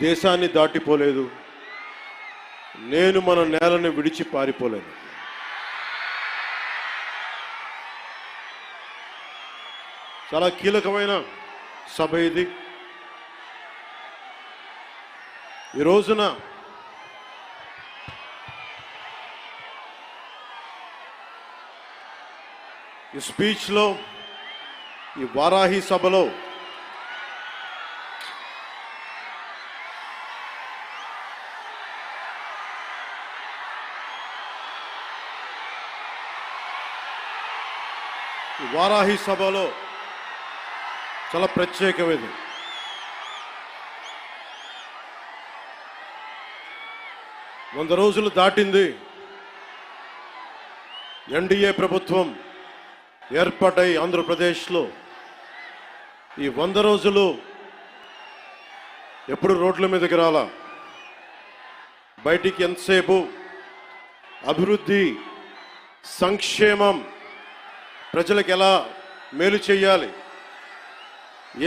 దేశాన్ని దాటిపోలేదు, నేను మన నేలను విడిచి పారిపోలేదు. చాలా కీలకమైన సభ ఇది. ఈ రోజున ఈ స్పీచ్లో, ఈ వారాహి సభలో చాలా ప్రత్యేకమైనది. 100 రోజులు దాటింది. ఎన్డీఏ ప్రభుత్వం ఏర్పాటై ఆంధ్రప్రదేశ్లో ఈ 100 రోజులు ఎప్పుడు రోడ్ల మీదకి రాలా. బయటికి ఎంతసేపు అభివృద్ధి, సంక్షేమం, ప్రజలకు ఎలా మేలు చేయాలి,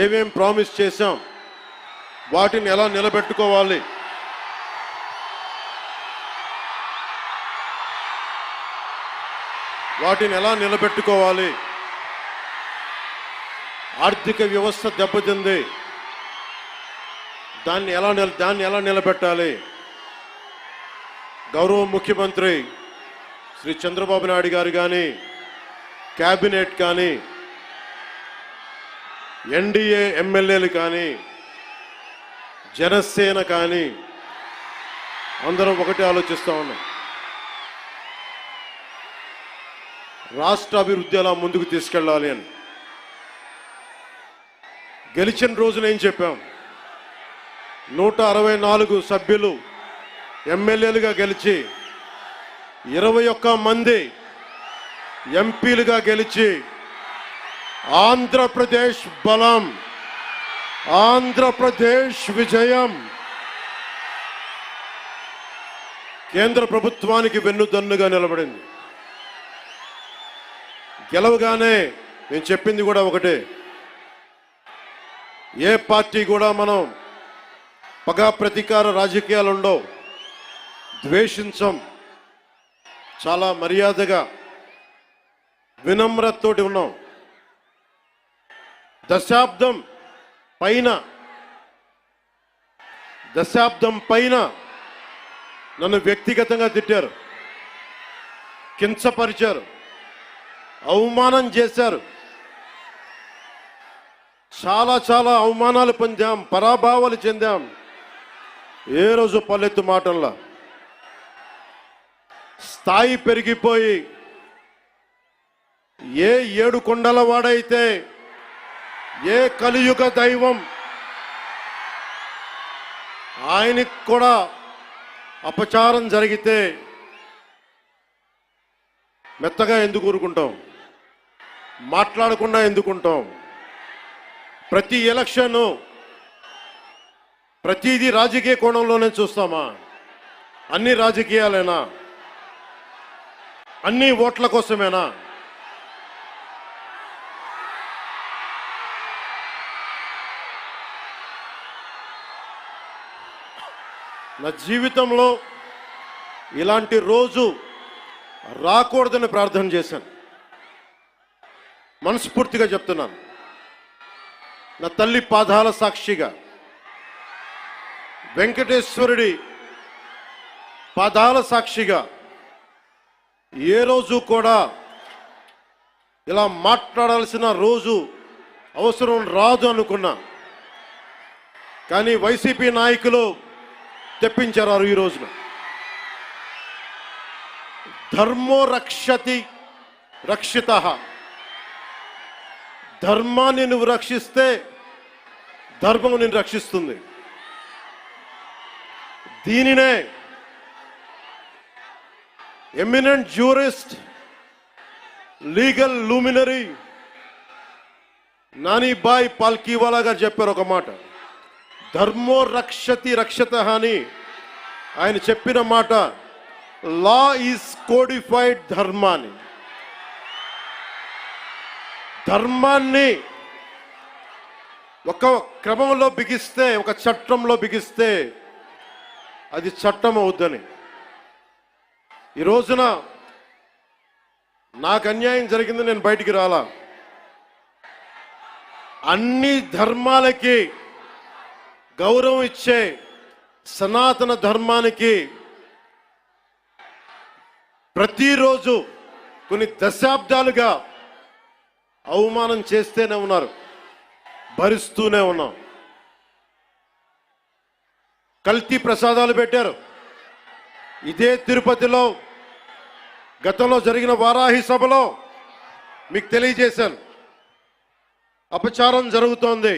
ఏమేం ప్రామిస్ చేశాం, వాటిని ఎలా నిలబెట్టుకోవాలి, ఆర్థిక వ్యవస్థ దెబ్బతింది, దాన్ని ఎలా నిలబెట్టాలి. గౌరవ ముఖ్యమంత్రి శ్రీ చంద్రబాబు నాయుడు గారు కానీ, క్యాబినెట్ కానీ, ఎన్డీఏ ఎమ్మెల్యేలు కానీ, జనసేన కానీ అందరం ఒకటే ఆలోచిస్తూ ఉన్నాం. రాష్ట్ర అభివృద్ధి ఎలా ముందుకు తీసుకెళ్ళాలి అని. గెలిచిన రోజున ఏం చెప్పాం? 164 సభ్యులు ఎమ్మెల్యేలుగా గెలిచి, 21 మంది ఎంపీలుగా గెలిచి, ఆంధ్రప్రదేశ్ బలం, ఆంధ్రప్రదేశ్ విజయం, కేంద్ర ప్రభుత్వానికి వెన్నుదన్నుగా నిలబడింది. గెలవగానే నేను చెప్పింది కూడా ఒకటే, ఏ పార్టీ కూడా మనం పగా ప్రతీకార రాజకీయాలు ఉండవు, ద్వేషించం, చాలా మర్యాదగా వినమ్రతతోటి ఉన్నాం. దశాబ్దం పైన నన్ను వ్యక్తిగతంగా తిట్టారు, కించపరిచారు, అవమానం చేశారు. చాలా అవమానాలు పొందాం, పరాభావాలు చెందాం. ఏ రోజు పల్లెత్తు మాటల్లా స్థాయి పెరిగిపోయి, ఏ 7 కొండల వాడైతే, ఏ కలియుగ దైవం ఆయనకి కూడా అపచారం జరిగితే మెత్తగా ఎందుకు ఊరుకుంటాం? మాట్లాడకుండా ఎందుకుంటాం? ప్రతి ఎలక్షన్, ప్రతిదీ రాజకీయ కోణంలోనే చూస్తామా? అన్ని రాజకీయాలేనా? అన్ని ఓట్ల కోసమేనా? నా జీవితంలో ఇలాంటి రోజు రాకూడదని ప్రార్థన చేశాను. మనస్ఫూర్తిగా చెప్తున్నాను. నా తల్లి పాదాల సాక్షిగా, వెంకటేశ్వరుడి పాదాల సాక్షిగా ఏ రోజు కూడా ఇలా మాట్లాడాల్సిన రోజు, అవసరం రాదు అనుకున్నా. కానీ వైసీపీ నాయకులు తెప్పించారు ఈ రోజున. ధర్మో రక్షతి రక్షితః. ధర్మాన్ని నువ్వు రక్షిస్తే ధర్మం నిన్ను రక్షిస్తుంది. దీనినే eminent jurist, legal luminary Nanibhoy Palkhivala గారు చెప్పారు ఒక మాట. ధర్మో రక్షతి రక్షతః అని ఆయన చెప్పిన మాట. లా ఈజ్ కోడిఫైడ్ ధర్మాన్ని. ధర్మాన్ని ఒక క్రమంలో బిగిస్తే, ఒక చట్టంలో బిగిస్తే అది చట్టం అవుద్దని. ఈ రోజున నాకు అన్యాయం జరిగింది, నేను బయటికి రాలా. అన్ని ధర్మాలకి గౌరవం ఇచ్చే సనాతన ధర్మానికి ప్రతిరోజు కొన్ని దశాబ్దాలుగా అవమానం చేస్తూనే ఉన్నారు, భరిస్తూనే ఉన్నాం. కల్తీ ప్రసాదాలు పెట్టారు. ఇదే తిరుపతిలో గతంలో జరిగిన వారాహి సభలో మీకు తెలియజేశాను, అపచారం జరుగుతోంది,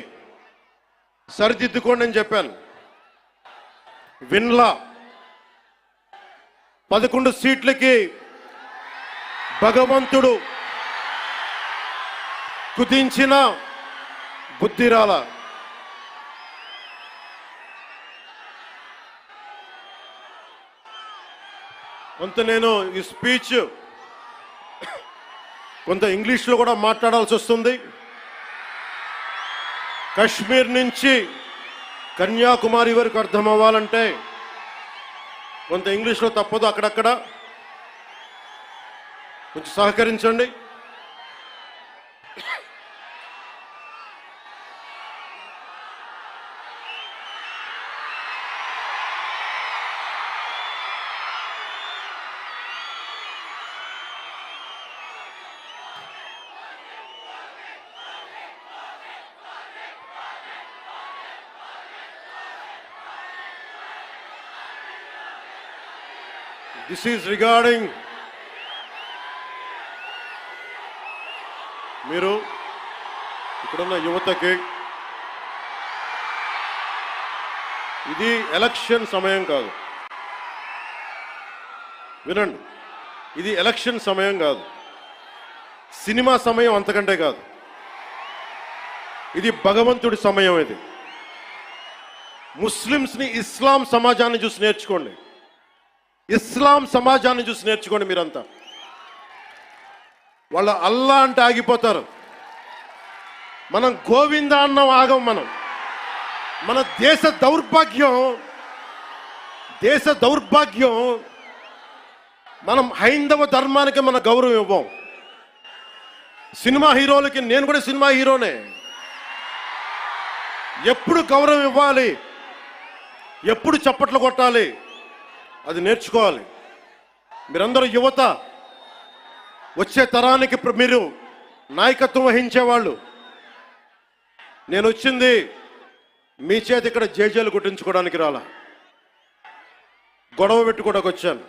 సరిదిద్దుకోండి అని చెప్పాను. విన్లా 11 సీట్లకి భగవంతుడు కుదించిన బుద్ధిరాల. కొంత నేను ఈ స్పీచ్ కొంత ఇంగ్లీష్లో కూడా మాట్లాడాల్సి వస్తుంది. కశ్మీర్ నుంచి కన్యాకుమారి వరకు అర్థం అవ్వాలంటే కొంత ఇంగ్లీష్లో తప్పదు, అక్కడక్కడ కొంచెం సహకరించండి. This is regarding మీరు ఇక్కడున్న యువతకి, ఇది ఎలక్షన్ సమయం కాదు. వినండి, ఇది ఎలక్షన్ సమయం కాదు, సినిమా సమయం అంతకంటే కాదు. ఇది భగవంతుడి సమయం. ఇది ముస్లిమ్స్ని, ఇస్లాం సమాజాన్ని చూసి నేర్చుకోండి. ఇస్లాం సమాజాన్ని చూసి నేర్చుకోండి. మీరంతా వాళ్ళ అల్లా అంటే ఆగిపోతారు, మనం గోవింద అన్నం ఆగం. మన దేశ దౌర్భాగ్యం, మనం హైందవ ధర్మానికి మన గౌరవం ఇవ్వం. సినిమా హీరోలకి, నేను కూడా సినిమా హీరోనే, ఎప్పుడు గౌరవం ఇవ్వాలి, ఎప్పుడు చప్పట్లు కొట్టాలి, అది నేర్చుకోవాలి. మీరందరూ యువత, వచ్చే తరానికి మీరు నాయకత్వం వహించేవాళ్ళు. నేను వచ్చింది మీ చేతి ఇక్కడ జేజేలు కొట్టించుకోవడానికి రాలా, గొడవ పెట్టుకోవడానికి వచ్చాను.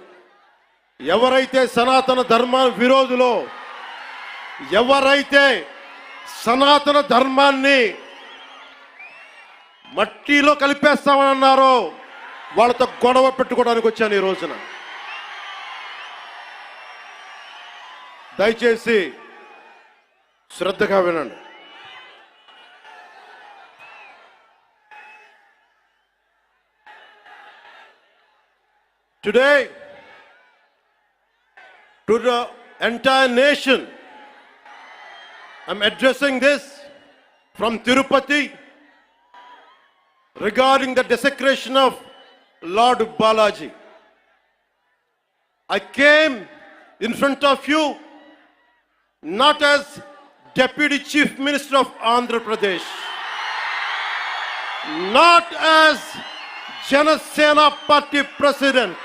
ఎవరైతే సనాతన ధర్మ విరోధులో, ఎవరైతే సనాతన ధర్మాన్ని మట్టిలో కలిపేస్తామని అన్నారో వాళ్ళతో గొడవ పెట్టుకోవడానికి వచ్చాను ఈ రోజున. దయచేసి శ్రద్ధగా వినండి. Today, to the entire nation, I'm addressing this from Tirupati regarding the desecration of Lord Balaji. I came in front of you not as Deputy Chief Minister of Andhra Pradesh, not as Janasena Party President,